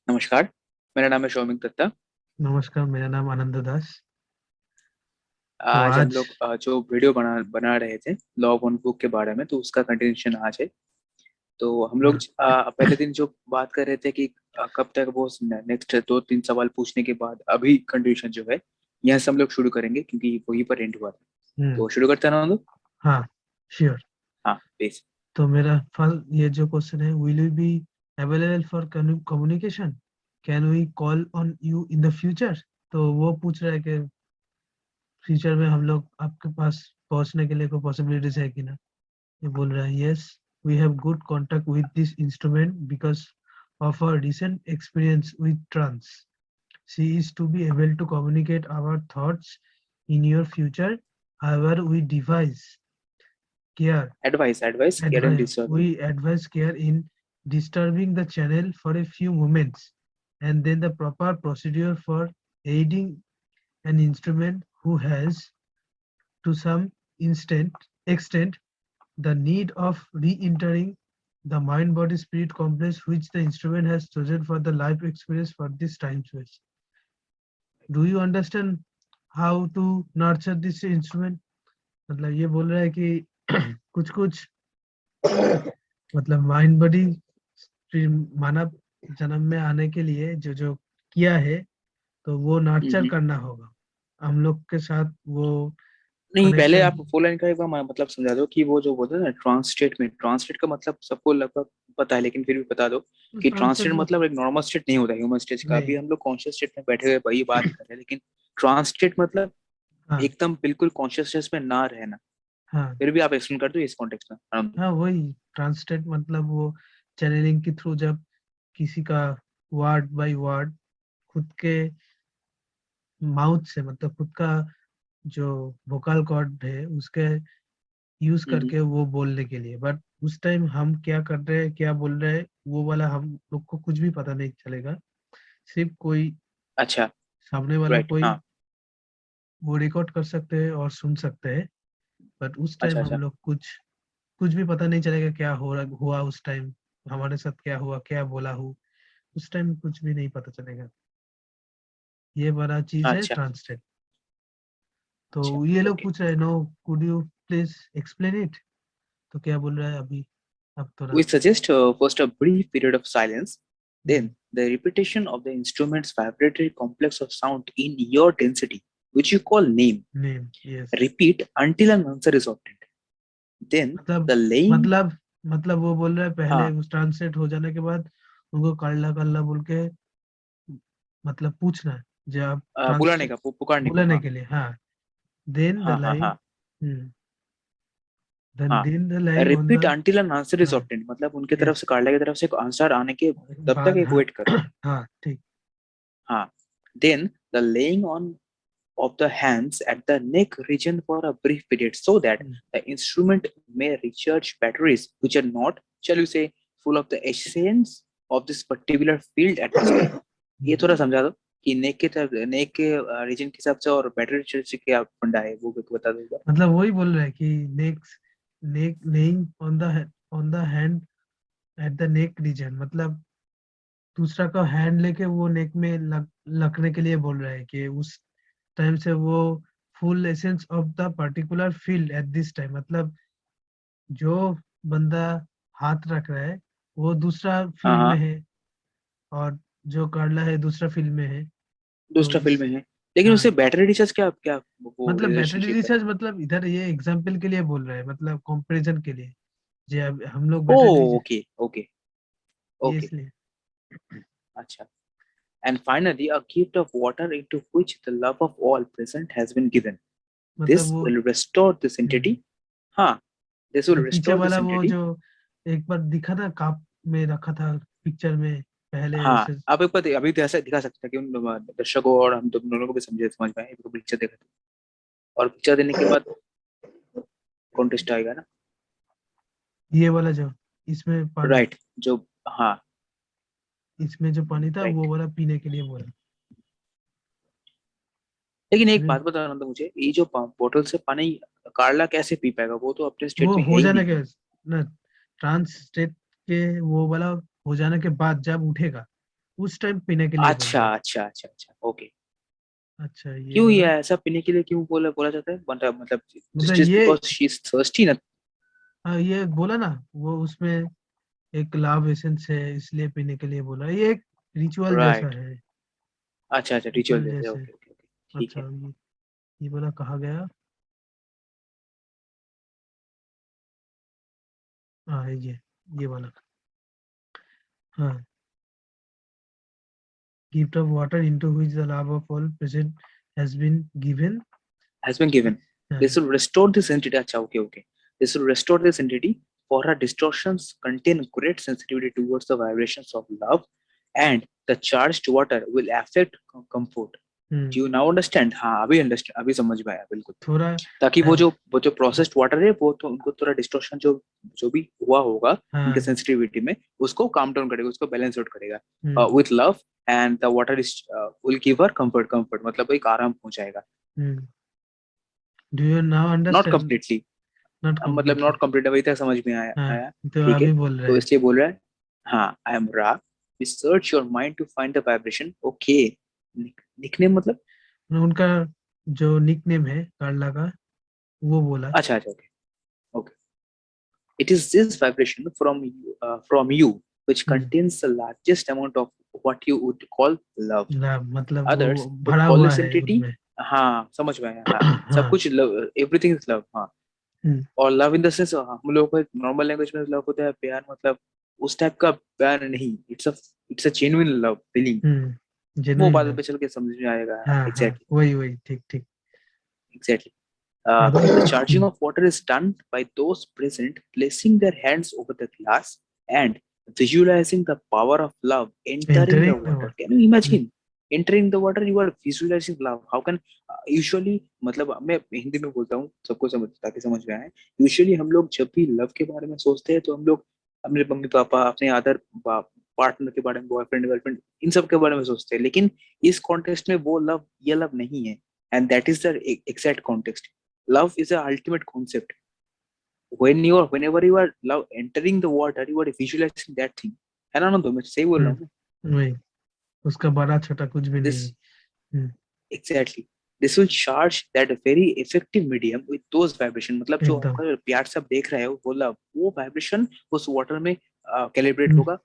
नमस्कार। मेरा नाम है शौमिक दत्ता। नमस्कार, मेरा नाम आनंद दास। तो आज हम आज लोग जो वीडियो बना बना रहे थे लॉ ऑफ वन बुक के बारे में, तो उसका कंटिन्यूशन आज है। तो हम लोग हाँ, पहले दिन जो बात कर रहे थे कि कब तक वो नेक्स्ट दो तीन सवाल पूछने के बाद अभी कंटिन्यूशन जो है यहाँ से हम लोग शुरू करेंगे, क्योंकि वहीं पर एंड हुआ था। हम्म, तो शुरू करते हैं ना हम लोग। हाँ, श्योर। हाँ प्लीज। तो मेरा फल ये जो क्वेश्चन है, will you be available for communication, can we call on you in the future. तो वो पूछ रहा है कि फ्यूचर में हम लोग आपके पास पहुंचने के लिए कोई पॉसिबिलिटीज है कि ना। ये बोल रहा है, yes, we have good contact with this instrument because of our recent experience with trans. She is to be able to communicate our thoughts in your future. However, we devise care, advice advice care and advise, discerning. we advise care in disturbing the channel for a few moments, and then the proper procedure for aiding an instrument who has, to some extent, the need of re-entering the mind-body-spirit complex which the instrument has chosen for the life experience for this time space. Do you understand how to nurture this instrument? मतलब ये बोल रहा है कि कुछ कुछ मतलब mind body मानव जन्म में आने के लिए जो जो किया है, तो वो नर्चर करना होगा हम लोग के साथ वो नहीं, पहले कनेक्शन। आप फुल लाइन का एक बार मतलब समझा दो कि वो जो बोलते हैं ना ट्रांसलेट में, ट्रांसलेट का मतलब सबको लगभग पता है, लेकिन फिर भी बता दो कि ट्रांसलेट ट्रांसलेट मतलब एक नॉर्मल स्टेट नहीं होता ह्यूमन स्टेज का। अभी नहीं। हम लोग कॉन्शियस स्टेट में बैठे हुए वही बात कर रहे हैं, लेकिन ट्रांसलेट मतलब हाँ, एकदम बिल्कुल कॉन्शियसनेस में ना रहना। हाँ, फिर भी आप एक्सप्लेन कर दो इस कॉन्टेक्स्ट में हाँ, वही ट्रांसलेट मतलब वो चैनलिंग के थ्रू जब किसी का वर्ड बाय वर्ड खुद के माउथ से मतलब खुद का जो वोकल कॉर्ड है उसके यूज हम्म, करके वो बोलने के लिए। बट उस टाइम हम क्या कर रहे हैं, क्या बोल रहे हैं, वो वाला हम लोग को कुछ भी पता नहीं चलेगा। सिर्फ कोई अच्छा। सामने वाला राइट, कोई हाँ। वो रिकॉर्ड कर सकते हैं और सुन सकते हैं। बट उस अच्छा टाइम हम अच्छा। लोग कुछ कुछ भी पता नहीं चलेगा क्या हो रहा हुआ उस टाइम, हमारे साथ क्या हुआ, क्या बोला हूँ, उस टाइम कुछ भी नहीं पता चलेगा। ये बड़ा चीज है अच्छा ट्रांसलेट। तो अच्छा। ये लोग ओके। पूछ रहे हैं, no, could you please explain it. तो क्या बोल रहा है अभी, अब थोड़ा। We suggest first a brief period of silence, hmm, then the repetition of the instrument's vibratory complex of sound in your density, which you call name. Name, yes. Repeat until an answer is obtained. Then मतलब the laying, मतलब मतलब वो बोल रहा है पहले हाँ, उस ट्रांसलेट हो जाने के बाद उनको कल्ला कल्ला बोल के मतलब पूछना है जब बुलाने ट्रांसलेट का, पुकारने को, बोलने हाँ। के लिए। हाँ, देन द हाँ हाँ लाइन, हाँ देन हाँ। Then the line on repeat the. until an answer is हाँ, obtained मतलब उनके तरफ यस, से, कार्ला की तरफ से आंसर आने के तब तक बाद, एक हाँ। वेट करो। हाँ, ठीक। हाँ। Then the laying on of the hands at the neck region for a brief period so that hmm, the instrument may recharge batteries which are not, shall we say, full of the essence of this particular field at this time. ये थोड़ा समझा दो कि नेक के तरफ, नेक के reason के हिसाब से और बैटरी रिचार्ज से क्या फंडा है, वो बता दो एक बार। मतलब वही बोल रहा है कि next neck neighing on the hand at the neck region, मतलब दूसरा का हैंड लेके वो नेक में लगने के लिए बोल रहा है कि उस टाइम से वो full essence of the particular field at this time, मतलब जो बंदा हाथ रख रहा है वो दूसरा हाँ फील्ड में हाँ। है, और जो करला है दूसरा फील्ड में है। तो दूसरा इस, फिल्म में है, लेकिन हाँ, उससे बैटरी रिचार्ज क्या क्या वो मतलब बैटरी रिलेशनशिप है? रिचार्ज मतलब इधर ये एग्जांपल के लिए बोल रहा है, मतलब कंपैरिजन के लिए। जे अब हम लोग ओ, बैटरी रिचार्ज, ओके ओके ये ओके। इसलिए। अच्छा। And finally, a gift of water into which the love of all present has been given. मतलब This वो, will restore this hmm, entity. हाँ, this will वो पीछे restore this वाला वो entity. जो एक बार दिखा था काप में रखा था पिक्चर में पहले हाँ, ऐसे। आप एक बार अभी तो ऐसा दिखा सकते हैं कि उन दर्शकों और हम तुम दोनों को भी समझे, समझ में आए, पिक्चर देखा था। और पिक्चर देने के बाद कॉन्टेस्ट आएगा ना। ये वाला जो इसमें पानी, राइट, जो, हाँ। इसमें जो पानी था वो राइट। वाला पीने के लिए बोला। लेकिन एक फिर बात बताना था मुझे, ये जो बोतल से पानी कार्ला कैसे पी पाएगा? वो तो अपने स्टेट वो में है हो ही जाने नहीं। के ना, ट्रांस स्टेट के वो वाला हो जाने के बाद जब उठेगा उस टाइम पीने के लिए बोल अच्छा रहा है। अच्छा अच्छा अच्छा, ओके। अच्छा ये क्यों ये वाला, ऐसा पीने के लिए क्यों बोला बोला जाता है, मतलब मतलब जस्ट ये, बिकॉज शी इज थर्स्टी ना? हाँ ये बोला ना, वो उसमें एक लाव एसेंस है इसलिए पीने के लिए बोला, ये एक रिचुअल जैसा राइट। है, अच्छा अच्छा, रिचुअल रिचुअल जैसे, जैसे। ओके ओके ओके, ठीक अच्छा है। ये वाला कहा गया, हाँ ये वाला, हाँ, gift of water into which the love of all present has been given, Has been given. हाँ, This will restore this entity. अच्छा, okay okay. This will restore this entity, for her distortions contain great sensitivity towards the vibrations of love, and the charged water will affect comfort. Hmm, Do you now understand? हाँ, अभी understand, अभी समझ में आया बिल्कुल। थोड़ा ताकि है, वो जो प्रोसेस्ड वाटर है, वो तो उनको थोड़ा डिस्टॉर्शन जो जो भी हुआ होगा उनके हाँ, सेंसिटिविटी में, उसको काम डाउन करेगा, उसको बैलेंस आउट करेगा hmm, with love, and the water is will give her comfort, comfort मतलब एक आराम पहुंचाएगा। Hmm, do you now not understand? Completely, not मतलब कम्प्लीटली, नॉट कम्प्लीट, अभी तक समझ में आया हाँ, आया तो ठीक है। अभी बोल रहे तो हैं, इसलिए बोल रहा है, हाँ, आई एम रा, research your mind to find the vibration, okay. Nickname मतलब? उनका जो निक नेम है कार्ला का, वो बोला, अच्छा अच्छा, okay okay. It is this vibration from you which hmm, contains the largest amount of what you would call love. ना मतलब वो Others would भरा call हुआ this है entity, उनमें, हाँ समझ में आया, हाँ, सब हाँ, कुछ लव, एवरीथिंग इज लव, हाँ। हम्म, और लव इन द सेंस, हम लोगों को नॉर्मल लैंग्वेज में लव होता है प्यार, मतलब उस टाइप का प्यार नहीं, it's a genuine love feeling. वो जेन्युइन बाद लव, में चल के समझ में आएगा, हाँ हाँ, एग्जैक्टली वही वही, ठीक ठीक, exactly. The charging hmm, of water is done by those present placing their hands over the glass and visualizing the power of love entering the entering the water. Word, Can you imagine? Entering the water, you are visualizing love. How can usually, मतलब मैं हिंदी में बोलता हूँ सबको समझ, ताकि समझ में आए। यूजुअली हम लोग जब भी लव के बारे में सोचते हैं, तो हम लोग अपने मम्मी पापा, अपने अदर पार्टनर के बारे में, बॉयफ्रेंड गर्लफ्रेंड, इन सब के बारे में सोचते हैं, लेकिन इस कॉन्टेक्स्ट में वो लव, ये लव नहीं है, and that is the exact context. Love is the ultimate concept. Whenever you are love entering the water, you are visualizing that thing. है ना? तो मैं सही बोल रहा हूँ ना? वही, उसका बड़ा छोटा कुछ भी नहीं है, This exactly. This will charge that very effective medium with those vibration. मतलब जो एकदम, आपका प्यार से आप देख रहे हो, वो love, वो vibration उस water में कैलिब्रेट हम्म, होगा,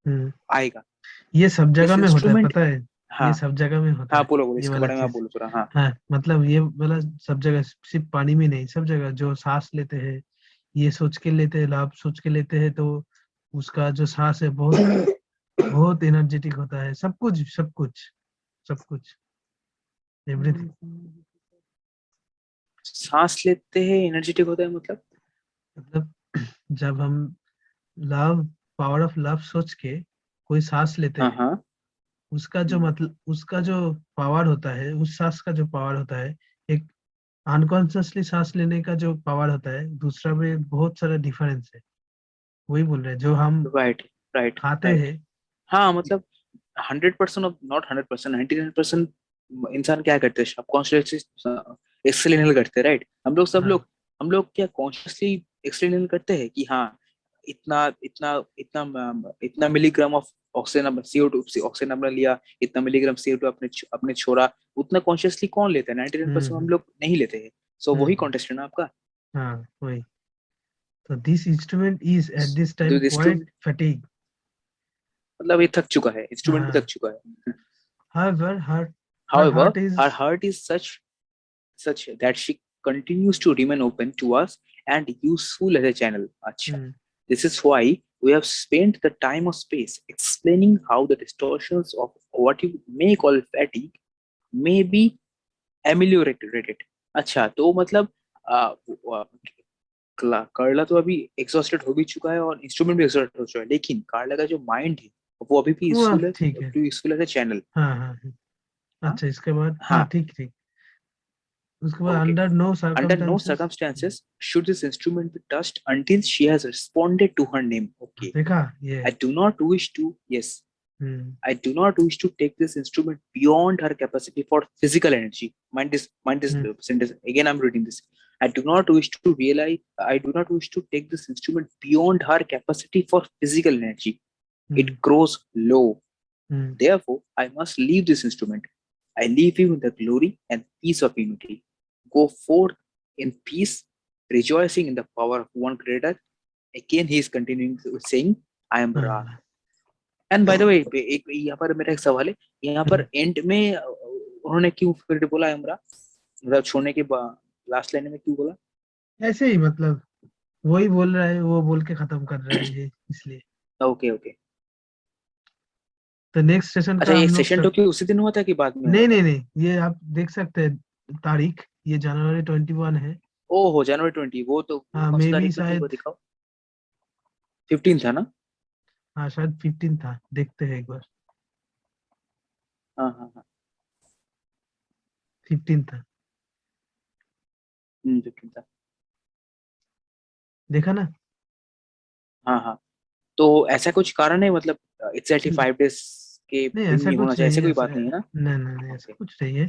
हम्म, आएगा। ये सब जगह This में होता है, instrument, पता है, हाँ ये सब जगह में होता हाँ, है, बोलो बोलो, ये इसके वाला बारे में आप चीज, बोलो थोड़ा, हाँ। हाँ, मतलब ये वाला सब जगह, सिर्फ पानी में नहीं, सब जगह जो सांस लेते हैं, ये सोच के लेते हैं, लाभ सोच के लेते हैं, तो उसका जो सांस है बहुत बहुत एनर्जेटिक होता है, सब कुछ सब कुछ सब कुछ, एवरीथिंग, सांस लेते हैं एनर्जेटिक होता है मतलब? मतलब जब हम लव, पावर ऑफ लव सोच के कोई सांस लेते हाँ हैं, हाँ। उसका जो मतलब, उसका जो पावर होता है, उस सांस का जो पावर होता है, एक अनकॉन्शियसली सांस लेने का जो पावर होता है, दूसरा में बहुत सारा डिफरेंस है, वही बोल रहे हैं जो हम राइट राइट खाते राइट। हैं, हाँ मतलब 100% ऑफ, नॉट 100%, 99% इंसान क्या करते हैं, सबकॉन्शियसली एक्सटर्नल करते हैं, राइट? हम लोग, सब हाँ, लोग, हम लोग क्या कॉन्शियसली एक्सटर्नल करते हैं कि हाँ, इतना इतना इतना milligram of oxygen, CO2 oxygen हमने लिया, इतना मिलीग्राम CO2 अपने छोड़ा, उतना कॉन्शियसली कौन लेता है? 99% हम हम्म, लोग नहीं लेते हैं। सो वही हम्म, कॉन्टेस्ट है ना आपका। हाँ वही, तो this instrument is at this time quite instrument, fatigue, मतलब ये थक चुका है, इंस्ट्रूमेंट भी थक हाँ, चुका है। however her However, heart her is, heart is such that she continues to remain open to us and useful as a channel. Acha. hmm, This is why we have spent the time of space explaining how the distortions of what you may call fatigue may be ameliorated. अच्छा, तो मतलब कार्ला तो अभी exhausted हो भी चुका है, और इंस्ट्रूमेंट भी एग्जॉस्टेड हो चुका है, लेकिन कार्ला का जो माइंड है, वो अभी भी वो यूजफुल है, ठीक है, too useful as a channel. हाँ हाँ हाँ, हाँ अच्छा इसके बाद, हाँ हाँ, ठीक ठीक, उसके बाद okay. Under no Under no circumstances, circumstances should this instrument be touched until she has responded to her name. Okay. देखा ये, I do not wish to, yes, hmm, I do not wish to take this instrument beyond her capacity for physical energy. Mind this hmm, sentence. Again, I'm reading this. I do not wish to realize, I do not wish to take this instrument beyond her capacity for physical energy. Hmm, It grows low. Therefore, I must leave this instrument. I leave you in the glory and peace of unity. Go forth in peace, rejoicing in the power of one creator. Again, he is continuing saying, I am Ra. हाँ, and by the way एक यहाँ पर मेरा एक सवाल है, यहाँ पर एंड में उन्होंने क्यों फिर बोला है हमरा, मतलब छोड़ने के लास्ट लाइन में क्यों बोला? ऐसे ही मतलब वही बोल रहा है, वो बोल के खत्म कर रहा है ये, इसलिए। Okay okay. तो नेक्स्ट सेशन अच्छा, का ये हम लोग सेशन तो क्यों उसी दिन हुआ था कि बाद में हुआ नहीं था? नहीं नहीं, ये आप देख सकते हैं तारीख, ये जनवरी 21 है। ओहो, जनवरी 20, वो तो हाँ, कौन सी मे बी तारीख में थी वो शायद, दिखाओ। 15 था ना? हाँ शायद 15 था, देखते हैं एक बार। हाँ हाँ हाँ। 15 था, 15 था। देखा ना। हाँ हाँ। तो ऐसा कुछ कारण है, मतलब एग्जैक्टली 5 डेज के नहीं दिन ऐसा ही होना कुछ चाहिए, नहीं ऐसे है, कोई ऐसा बात नहीं है ना? नहीं नहीं नहीं, ऐसा ओके। कुछ नहीं है।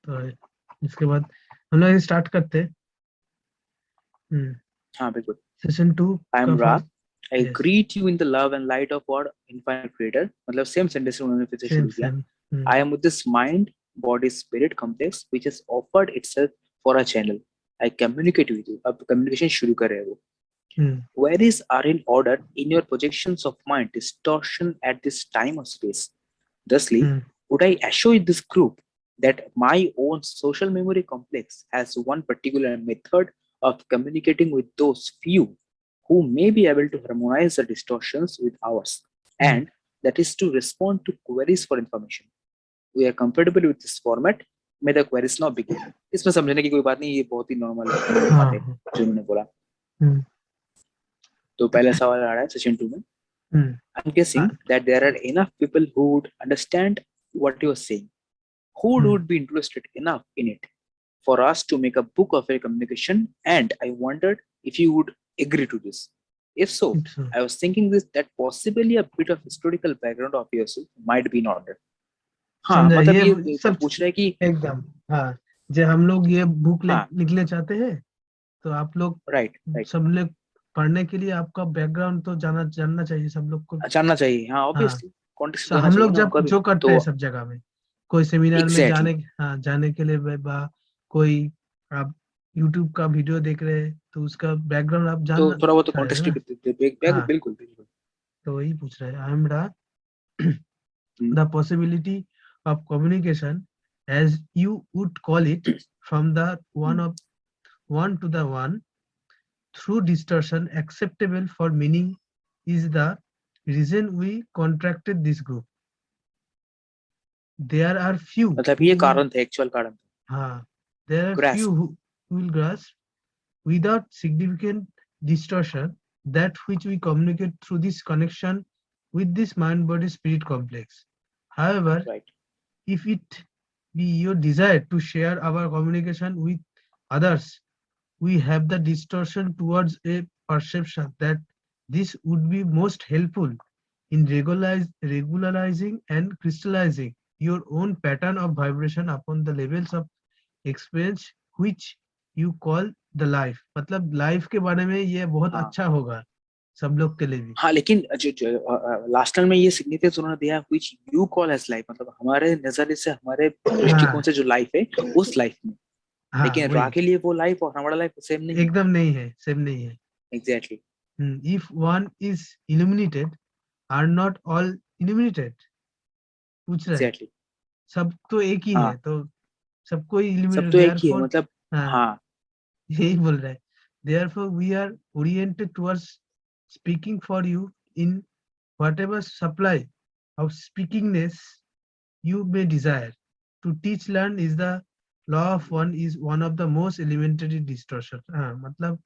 तो इसके बाद हम लोग स्टार्ट करते हैं हाँ बिल्कुल। सेशन 2 आई का एम रा, first. I yes, greet you in the love and light of God infinite creator, मतलब सेम सेंटेंस उन्होंने फिर से सेम शुरू किया। Same. I am with this mind, body, spirit complex which has offered itself for a channel. I communicate with you. अब communication शुरू कर रहे हैं वो। Queries are in order in your projections of mind, distortion at this time of space. Thusly, would I assure this group that my own social memory complex has one particular method of communicating with those few who may be able to harmonize the distortions with ours, and that is to respond to queries for information. We are comfortable with this format. May the queries now begin. इसमें समझने की कोई बात नहीं, ये बहुत ही normal बात है जो उन्होंने बोला। तो पहला सवाल आ रहा है सेशन 2 में। I'm guessing that there are enough people who would understand what you are saying, who would be interested enough in it for us to make a book of a communication, and I wondered if you would agree to this. If so, I was thinking this that possibly a bit of historical background of yours might be in order. हाँ, समझा, मतलब ये ये सब पूछ रहा है कि एकदम। हाँ, जब हम लोग ये बुक हाँ लिखने चाहते हैं, तो आप लोग राइट राइट सब लोग पढ़ने के लिए आपका बैकग्राउंड तो जानना चाहिए सब लोग को। जानना चाहिए, हाँ हाँ, ऑब्वियसली कॉन्टेक्स्ट तो होना हम चाहिए लोग ना जब उनका भी। जो करते तो हैं सब जगह में, कोई सेमिनार में एग्जैक्टली जाने के लिए कोई आप यूट्यूब का वीडियो देख रहे हैं, तो उसका बैकग्राउंड आप तो जानना थोड़ा बहुत चाहिए कॉन्टेक्स्ट ना। हाँ, बिल्कुल बिल्कुल। तो वही पूछ रहे हैं हमरा। हम्म, The possibility of communication, as you would call it, from the hmm, one to the one, through distortion acceptable for meaning, is the reason we contracted this group. There are few मतलब who ये will, कारण थे, actual कारण थे। there are few grasp. who will grasp without significant distortion that which we communicate through this connection with this mind body spirit complex. However, right. if it be your desire to share our communication with others, we have the distortion towards a perception that this would be most helpful in regularizing and crystallizing your own pattern of vibration upon the levels of experience which you call the life। मतलब life के बारे में ये बहुत हाँ अच्छा होगा सब लोग के लिए भी। हाँ, लेकिन जो लास्ट टाइम में ये सिग्निफिकेंस उन्होंने दिया which you call as life, मतलब हमारे नजरिए से, हमारे दृष्टिकोण हाँ से जो लाइफ है उस लाइफ में। हाँ, लेकिन रा वही के लिए वो लाइफ और हमारा लाइफ सेम नहीं है। एकदम नहीं है, सेम नहीं है। Exactly If one is illuminated, are not all illuminated? पूछ रहा है। एग्जैक्टली। सब तो एक ही हाँ, है, तो सबको सब illuminated, तो एक ही है therefore। मतलब। हाँ, हाँ यही बोल रहा है। Therefore we are oriented towards speaking for you in whatever supply of speakingness you may desire. To teach learn is the law of one is one of the most elementary distortion। हाँ, मतलब